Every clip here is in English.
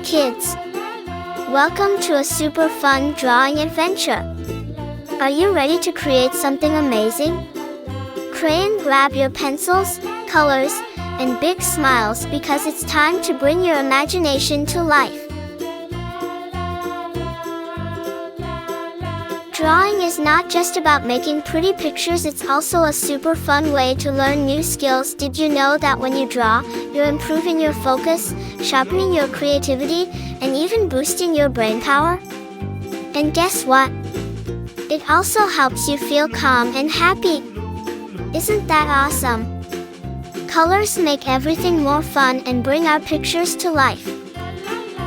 kids! Welcome to a super fun drawing adventure! Are you ready to create something amazing? Crayon, grab your pencils, colors, and big smiles because it's time to bring your imagination to life. Drawing is not just about making pretty pictures, it's also a super fun way to learn new skills. Did you know that when you draw, you're improving your focus, sharpening your creativity, and even boosting your brain power? And guess what? It also helps you feel calm and happy. Isn't that awesome? Colors make everything more fun and bring our pictures to life.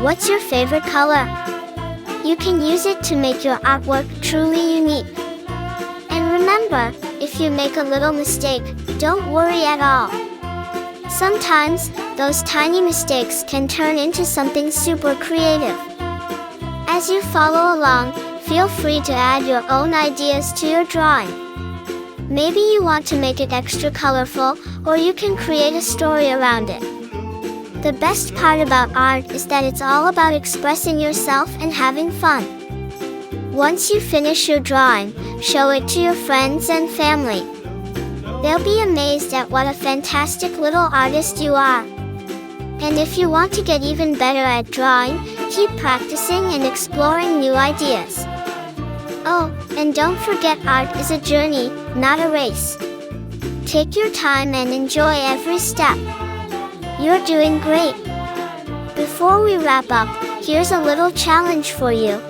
What's your favorite color? You can use it to make your artwork truly unique. And remember, if you make a little mistake, don't worry at all. Sometimes, those tiny mistakes can turn into something super creative. As you follow along, feel free to add your own ideas to your drawing. Maybe you want to make it extra colorful, or you can create a story around it. The best part about art is that it's all about expressing yourself and having fun. Once you finish your drawing, show it to your friends and family. They'll be amazed at what a fantastic little artist you are. And if you want to get even better at drawing, keep practicing and exploring new ideas. Oh, and don't forget, art is a journey, not a race. Take your time and enjoy every step. You're doing great! Before we wrap up, here's a little challenge for you.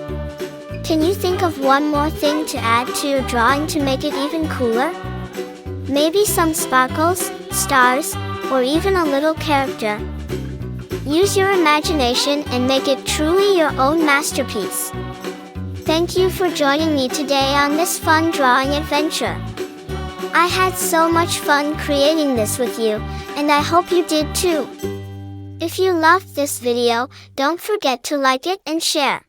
Can you think of one more thing to add to your drawing to make it even cooler? Maybe some sparkles, stars, or even a little character. Use your imagination and make it truly your own masterpiece. Thank you for joining me today on this fun drawing adventure. I had so much fun creating this with you, and I hope you did too. If you loved this video, don't forget to like it and share.